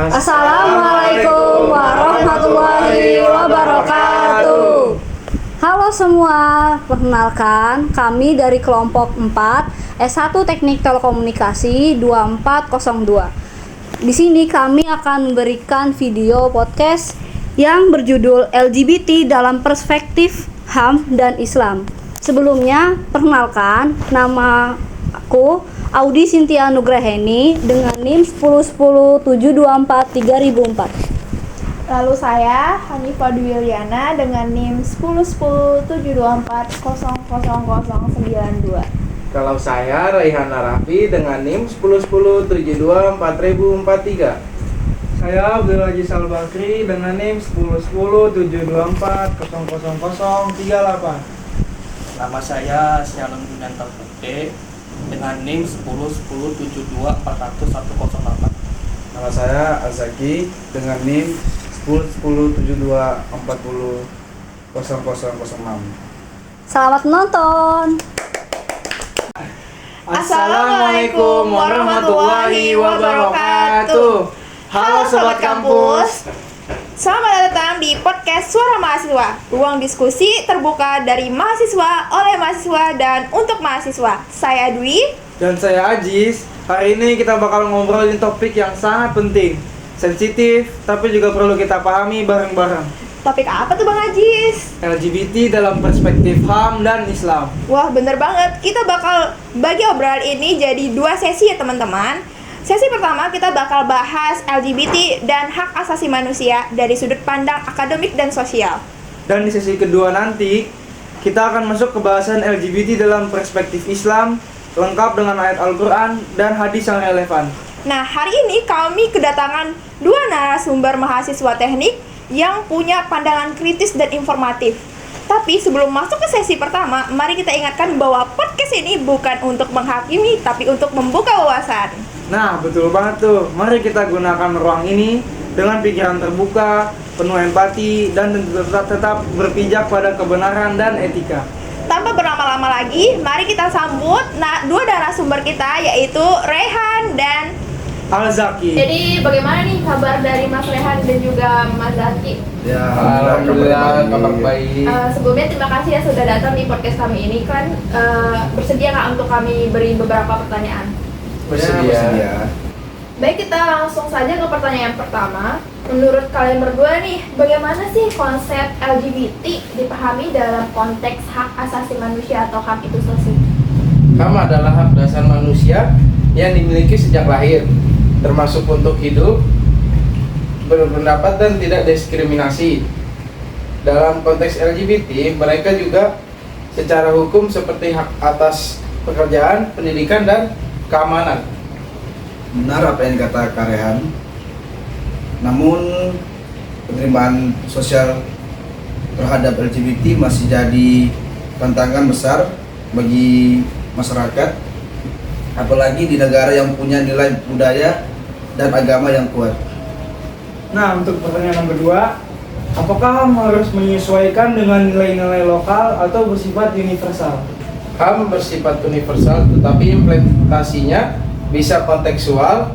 Assalamualaikum warahmatullahi wabarakatuh. Halo semua, perkenalkan kami dari kelompok 4 S1 Teknik Telekomunikasi 2402. Di sini kami akan memberikan video podcast yang berjudul LGBT dalam perspektif HAM dan Islam. Sebelumnya, perkenalkan nama aku Audi Cynthia Nugraheni dengan NIM 10107243004. Lalu saya Hanifah Dwiliana dengan NIM 1010724000092. Kalau saya Raihana Raffi dengan NIM 10107244043. Saya Abdul Aziz Al Bakri dengan NIM 10172400038. Nama saya Shalom Gunanto Putih dengan NIM 1010724000108. Nama saya Azaki dengan NIM 10172400006. Selamat menonton. Assalamualaikum warahmatullahi wabarakatuh. Halo Sobat Kampus, selamat datang di podcast Suara Mahasiswa, ruang diskusi terbuka dari mahasiswa, oleh mahasiswa, dan untuk mahasiswa. Saya Dwi. Dan saya Aziz. Hari ini kita bakal ngobrolin topik yang sangat penting, sensitif, tapi juga perlu kita pahami bareng-bareng. Topik apa tuh Bang Aziz? LGBT dalam perspektif HAM dan Islam. Wah, bener banget. Kita bakal bagi obrolan ini jadi 2 sesi ya teman-teman. Sesi pertama kita bakal bahas LGBT dan hak asasi manusia dari sudut pandang akademik dan sosial. Dan di sesi kedua nanti, kita akan masuk ke bahasan LGBT dalam perspektif Islam, lengkap dengan ayat Al-Quran dan hadis yang relevan. Nah, hari ini kami kedatangan 2 narasumber mahasiswa teknik yang punya pandangan kritis dan informatif. Tapi sebelum masuk ke sesi pertama, mari kita ingatkan bahwa podcast ini bukan untuk menghakimi, tapi untuk membuka wawasan. Nah, betul banget tuh. Mari kita gunakan ruang ini dengan pikiran terbuka, penuh empati, dan tetap berpijak pada kebenaran dan etika. Tanpa berlama-lama lagi, mari kita sambut 2 narasumber kita, yaitu Rehan dan Al-Zaki. Jadi bagaimana nih kabar dari Mas Rehan dan juga Mas Zaki? Ya, alhamdulillah kabar baik. Sebelumnya terima kasih ya sudah datang di podcast kami ini. Kan bersedia nggak untuk kami beri beberapa pertanyaan? Bersedia. Baik, kita langsung saja ke pertanyaan pertama. Menurut kalian berdua nih, bagaimana sih konsep LGBT dipahami dalam konteks hak asasi manusia atau hak itu sendiri? HAM adalah hak dasar manusia yang dimiliki sejak lahir, termasuk untuk hidup, berpendapat, dan tidak diskriminasi. Dalam konteks LGBT, mereka juga secara hukum seperti hak atas pekerjaan, pendidikan, dan keamanan. Benar apa yang dikatakan Rehan. Namun penerimaan sosial terhadap LGBT masih jadi tantangan besar bagi masyarakat, apalagi di negara yang punya nilai budaya dan agama yang kuat. Nah, untuk pertanyaan nomor 2, apakah HAM harus menyesuaikan dengan nilai-nilai lokal atau bersifat universal? HAM bersifat universal, tetapi implementasinya bisa kontekstual.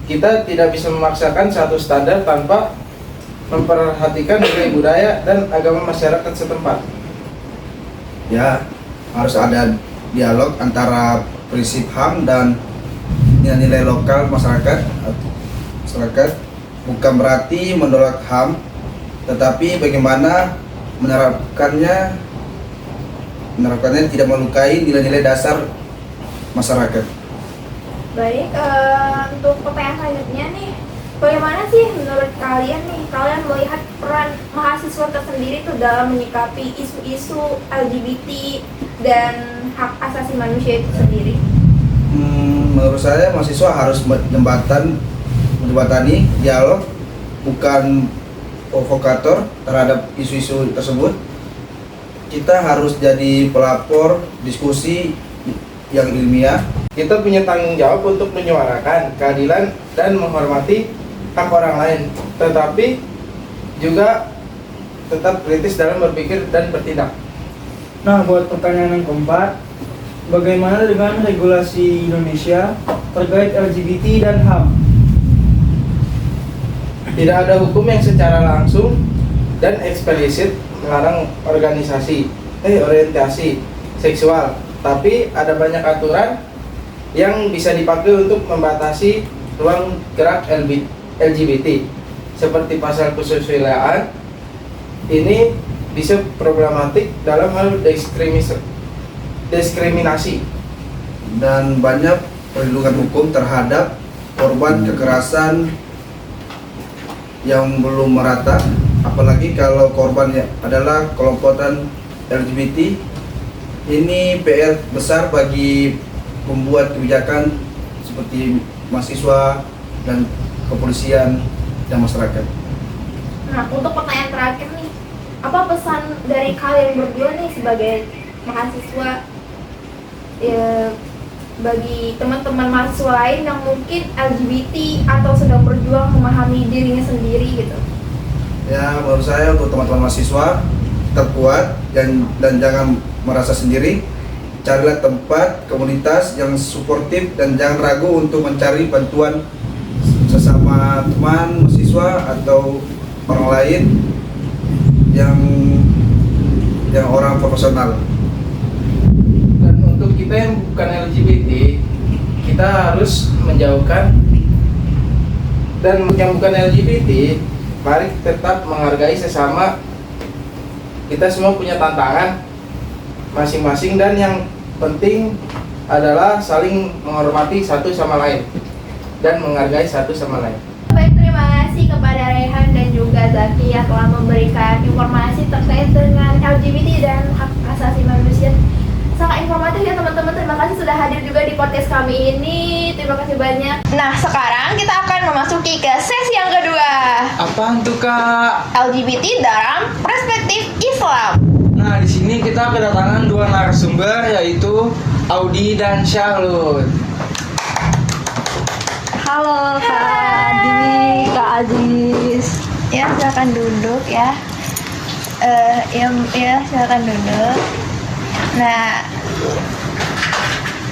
Kita tidak bisa memaksakan satu standar tanpa memperhatikan nilai budaya dan agama masyarakat setempat. Ya, harus ada dialog antara prinsip HAM dan nilai-nilai lokal masyarakat. Bukan berarti menolak HAM, tetapi bagaimana menerapkannya tidak melukai nilai-nilai dasar masyarakat. Baik, untuk pertanyaan selanjutnya nih, bagaimana sih menurut kalian nih, kalian melihat peran mahasiswa tersendiri tuh dalam menyikapi isu-isu LGBT dan hak asasi manusia itu sendiri? Menurut saya mahasiswa harus menjembatani dialog, bukan provokator terhadap isu-isu tersebut. Kita harus jadi pelapor diskusi yang ilmiah. Kita punya tanggung jawab untuk menyuarakan keadilan dan menghormati hak orang lain, tetapi juga tetap kritis dalam berpikir dan bertindak. Nah, buat pertanyaan yang keempat, bagaimana dengan regulasi Indonesia terkait LGBT dan HAM? Tidak ada hukum yang secara langsung dan eksplisit melarang orientasi seksual, tapi ada banyak aturan yang bisa dipakai untuk membatasi ruang gerak LGBT, seperti pasal kesusilaan. Ini bisa problematik dalam hal diskriminasi dan banyak perlindungan hukum terhadap korban kekerasan yang belum merata, apalagi kalau korbannya adalah kelompokan LGBT. Ini PR besar bagi pembuat kebijakan seperti mahasiswa dan kepolisian dan masyarakat. Nah, untuk pertanyaan terakhir nih, apa pesan dari kalian berdua nih sebagai mahasiswa ya, bagi teman-teman mahasiswa lain yang mungkin LGBT atau sedang berjuang memahami dirinya sendiri gitu? Ya, menurut saya untuk teman-teman mahasiswa tetap kuat dan jangan merasa sendiri. Carilah tempat komunitas yang suportif dan jangan ragu untuk mencari bantuan sesama teman mahasiswa atau orang lain yang orang profesional. Dan untuk kita yang bukan LGBT, kita harus menjauhkan, dan yang bukan LGBT, mari tetap menghargai sesama. Kita semua punya tantangan masing-masing, dan yang penting adalah saling menghormati satu sama lain dan menghargai satu sama lain. Baik, terima kasih kepada Rehan dan juga Zaki yang telah memberikan informasi terkait dengan LGBT dan hak asasi manusia. Sangat informatif ya teman-teman. Terima kasih sudah hadir juga di podcast kami ini. Terima kasih banyak. Nah, sekarang kita akan memasuki ke sesi yang kedua. Apaan tuh, Kak? LGBT dalam perspektif Islam. Nah, di sini kita kedatangan dua narasumber, yaitu Audi dan Charlotte. Halo Kak Adi, Kak Aziz. Ya, silakan duduk ya. Silakan duduk.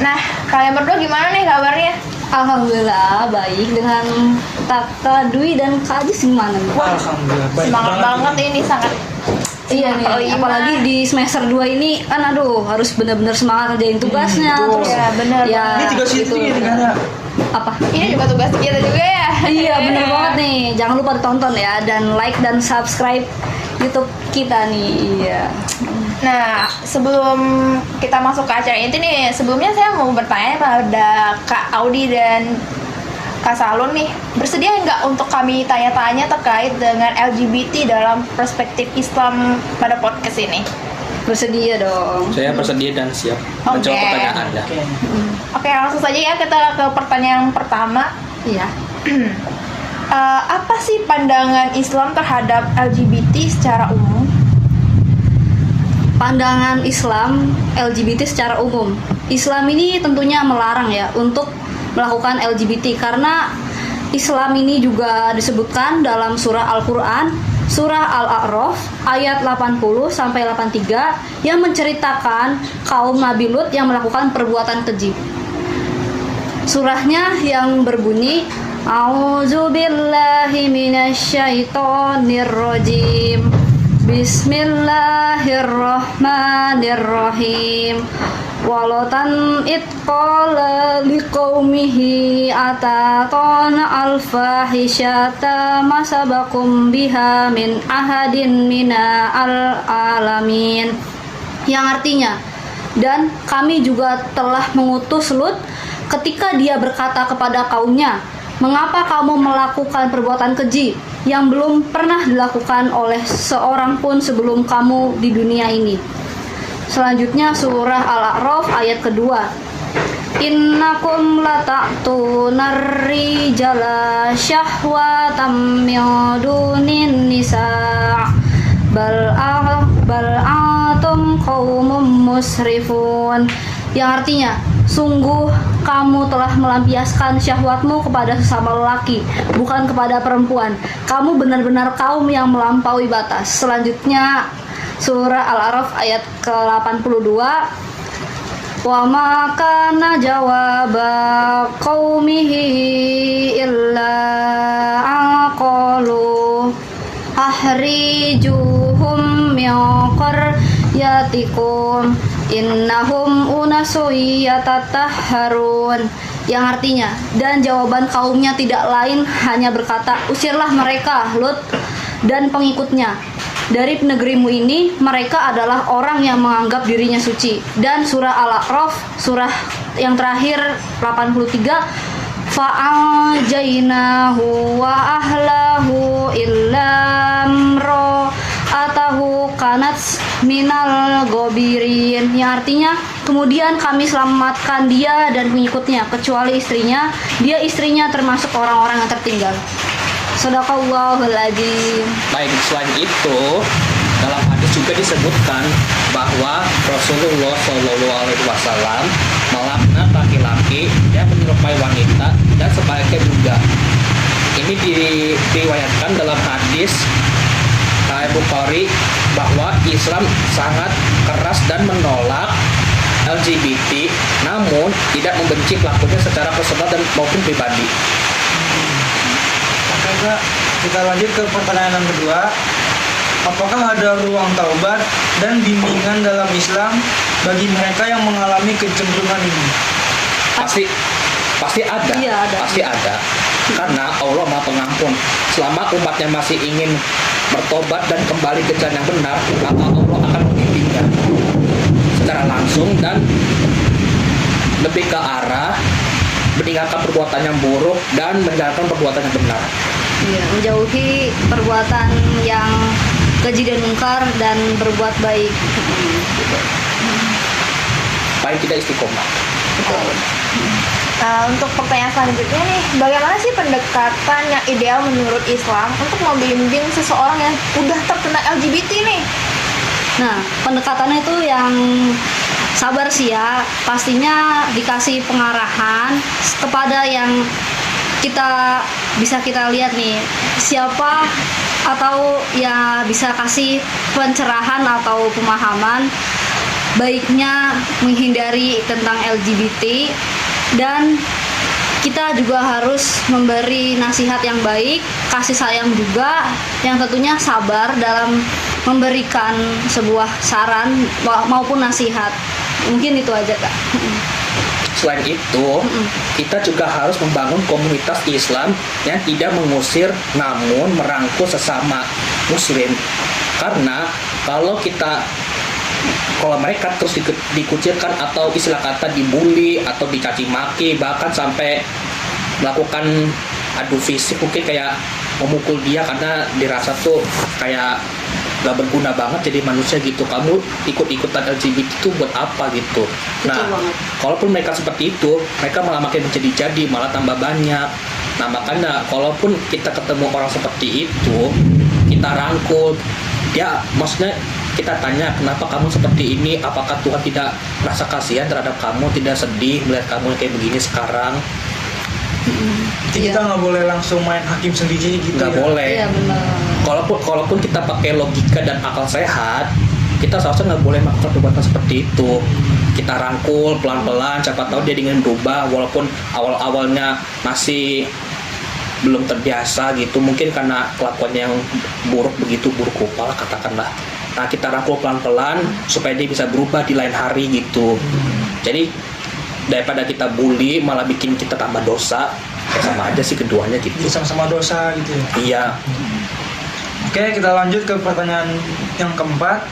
Nah, kalian berdua gimana nih kabarnya? Alhamdulillah baik. Dengan Kakak Dwi dan Kak Aziz gimana nih? Alhamdulillah baik Semangat banget ini, sangat. Iya nih, Kelima. apalagi di semester 2 ini kan aduh harus benar-benar semangat kerjain tugasnya. betul. Terus Ya, benar. ya, Ini tugas itu ya, tinggalnya. apa? Ini juga tugas kita juga ya. Iya bener banget nih. Jangan lupa ditonton ya, dan like dan subscribe YouTube kita nih. Iya. Nah, sebelum kita masuk ke acara inti nih, sebelumnya saya mau bertanya pada Kak Audi dan Kak Salun nih, bersedia nggak untuk kami tanya-tanya terkait dengan LGBT dalam perspektif Islam pada podcast ini? Bersedia dong. Saya bersedia dan siap menjawab Oke. pertanyaan Anda. Oke, langsung saja ya kita ke pertanyaan pertama. Iya. Apa sih pandangan Islam terhadap LGBT secara umum? Pandangan Islam LGBT secara umum. Islam ini tentunya melarang ya untuk melakukan LGBT, karena Islam ini juga disebutkan dalam surah Al-Quran, surah Al-A'raf ayat 80 sampai 83 yang menceritakan kaum Nabi Lut yang melakukan perbuatan keji. Surahnya yang berbunyi, A'udzubillahi minasyaitonirrajim. Bismillahirrahmanirrahim. Walatan itqala liqaumihi atatona alfahisyata masabakum biha min ahadin mina al-alamin. Yang artinya, dan kami juga telah mengutus Lut ketika dia berkata kepada kaumnya, mengapa kamu melakukan perbuatan keji yang belum pernah dilakukan oleh seorang pun sebelum kamu di dunia ini. Selanjutnya surah Al-A'raf ayat kedua. Innakum lata'tunar rijala syahwatam min dunin nisa' bal atum qaumum musrifun. Yang artinya, sungguh kamu telah melampiaskan syahwatmu kepada sesama lelaki, bukan kepada perempuan. Kamu benar-benar kaum yang melampaui batas. Selanjutnya surah Al-A'raf ayat ke-82. Wa ma kana jawaba qaumihi illa aqalu akhrijuhum min qaryatikum innahum unasun yatatahharun, yang artinya, dan jawaban kaumnya tidak lain hanya berkata, usirlah mereka, Lut dan pengikutnya dari negerimu ini, mereka adalah orang yang menganggap dirinya suci. Dan surah Al-A'raf, surah yang terakhir 83, fa'ajainahu wa ahlahu illam atahu kanat minal gobirin, yang artinya kemudian kami selamatkan dia dan pengikutnya kecuali istrinya, dia istrinya termasuk orang-orang yang tertinggal. Shadaqallahul adzim. Baik, selain itu dalam hadis juga disebutkan bahwa Rasulullah SAW melaknat laki-laki yang menyerupai wanita dan sebaliknya juga. Ini diriwayatkan dalam hadis Sahih Bukhari bahwa Islam sangat keras dan menolak LGBT, namun tidak membenci pelakunya secara personal dan maupun pribadi. Oke Kak, kita lanjut ke pertanyaan yang kedua. Apakah ada ruang taubat dan bimbingan dalam Islam bagi mereka yang mengalami kecenderungan ini? Pasti ada. Iya, ada. Pasti ada. Karena Allah Maha Pengampun. Selama umatnya masih ingin bertobat dan kembali ke jalan yang benar, maka Allah akan membimbingnya secara langsung dan lebih ke arah meninggalkan perbuatan yang buruk dan menjalankan perbuatan yang benar. Iya, menjauhi perbuatan yang keji dan mungkar dan berbuat baik. Gitu. Baik tidak istiqomah. Betul. Nah, untuk pertanyaan selanjutnya nih, bagaimana sih pendekatan yang ideal menurut Islam untuk membimbing seseorang yang udah terkena LGBT nih? Nah, pendekatannya itu yang sabar sih ya. Pastinya dikasih pengarahan kepada yang kita lihat nih, siapa atau ya bisa kasih pencerahan atau pemahaman baiknya menghindari tentang LGBT, dan kita juga harus memberi nasihat yang baik, kasih sayang juga, yang tentunya sabar dalam memberikan sebuah saran maupun nasihat. Mungkin itu aja Kak. Selain itu, kita juga harus membangun komunitas Islam yang tidak mengusir namun merangkul sesama muslim. Karena kalau mereka terus dikucilkan atau istilah kata dibully atau dicaci maki, bahkan sampai melakukan adu fisik, mungkin kayak memukul dia karena dirasa tuh kayak gak berguna banget jadi manusia gitu, kamu ikut-ikutan LGBT itu buat apa gitu. Nah, banget. kalaupun mereka seperti itu, mereka malah makin menjadi-jadi, malah tambah banyak. Nah, makanya kalaupun kita ketemu orang seperti itu, kita rangkul dia, maksudnya kita tanya kenapa kamu seperti ini, apakah Tuhan tidak merasa kasihan terhadap kamu, tidak sedih melihat kamu kayak begini sekarang. Jadi kita nggak boleh langsung main hakim sendiri gitu. Nggak boleh. Iya benar. Kalaupun kita pakai logika dan akal sehat, kita seharusnya nggak boleh melakukan perbuatan seperti itu. Kita rangkul pelan-pelan, siapa tahu dia ingin berubah, walaupun awal-awalnya masih belum terbiasa gitu, mungkin karena kelakuannya yang buruk rupa katakanlah. Nah, kita rangkul pelan-pelan supaya dia bisa berubah di lain hari gitu. Jadi daripada kita bully malah bikin kita tambah dosa, ya sama aja sih keduanya gitu. Jadi sama-sama dosa gitu ya. Iya. Oke, kita lanjut ke pertanyaan yang keempat.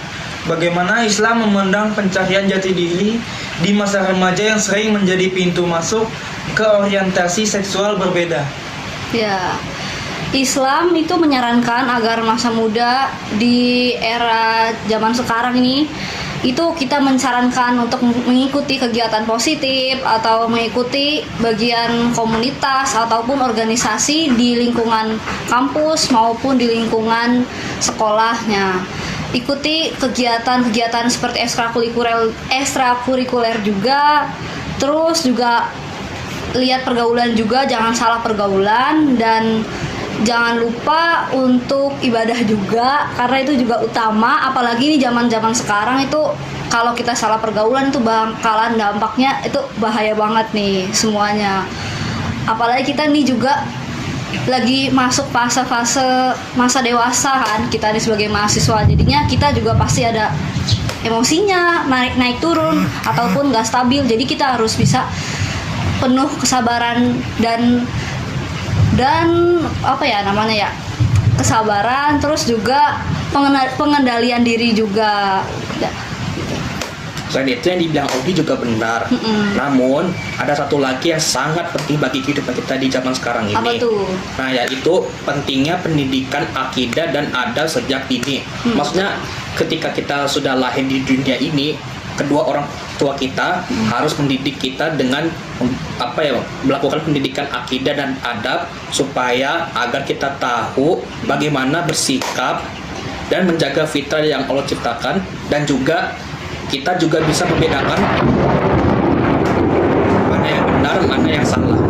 Bagaimana Islam memandang pencarian jati diri di masa remaja yang sering menjadi pintu masuk ke orientasi seksual berbeda? Ya, Islam itu menyarankan agar masa muda di era zaman sekarang ini itu kita menyarankan untuk mengikuti kegiatan positif atau mengikuti bagian komunitas ataupun organisasi di lingkungan kampus maupun di lingkungan sekolahnya. Ikuti kegiatan-kegiatan seperti ekstrakurikuler juga, terus juga lihat pergaulan juga, jangan salah pergaulan, dan jangan lupa untuk ibadah juga, karena itu juga utama. Apalagi di zaman-zaman sekarang itu kalau kita salah pergaulan itu bakalan dampaknya itu bahaya banget nih semuanya. Apalagi kita nih juga lagi masuk fase-fase masa dewasa kan kita nih sebagai mahasiswa, jadinya kita juga pasti ada emosinya naik turun ataupun gak stabil, jadi kita harus bisa penuh kesabaran dan apa ya namanya ya, kesabaran, terus juga pengendalian diri juga. Selain itu yang dibilang Audi juga benar. Namun ada satu lagi yang sangat penting bagi kehidupan kita di zaman sekarang ini. Apa tuh? Nah, yaitu pentingnya pendidikan akidah dan adab sejak dini. Maksudnya ketika kita sudah lahir di dunia ini, kedua orang tua kita harus mendidik kita dengan melakukan pendidikan akidah dan adab supaya agar kita tahu bagaimana bersikap dan menjaga fitrah yang Allah ciptakan, dan juga kita juga bisa membedakan mana yang benar, mana yang salah.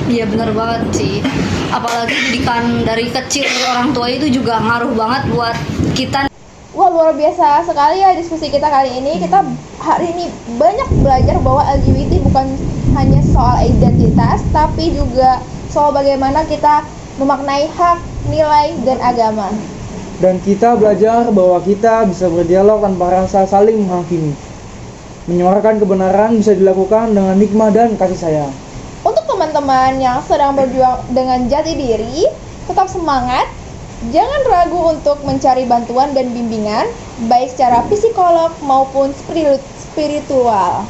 Iya benar banget sih. Apalagi didikan dari kecil dari orang tua itu juga ngaruh banget buat kita. Wah, luar biasa sekali ya diskusi kita kali ini. Kita hari ini banyak belajar bahwa LGBT bukan hanya soal identitas, tapi juga soal bagaimana kita memaknai hak, nilai, dan agama. Dan kita belajar bahwa kita bisa berdialog tanpa rasa saling menghakimi. Menyuarakan kebenaran bisa dilakukan dengan hikmah dan kasih sayang. Untuk teman-teman yang sedang berjuang dengan jati diri, tetap semangat. Jangan ragu untuk mencari bantuan dan bimbingan, baik secara psikolog maupun spiritual.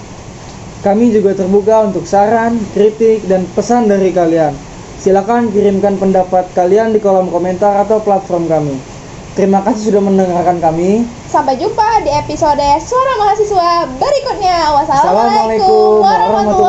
Kami juga terbuka untuk saran, kritik, dan pesan dari kalian. Silakan kirimkan pendapat kalian di kolom komentar atau platform kami. Terima kasih sudah mendengarkan kami. Sampai jumpa di episode Suara Mahasiswa berikutnya. Wassalamualaikum Assalamualaikum warahmatullahi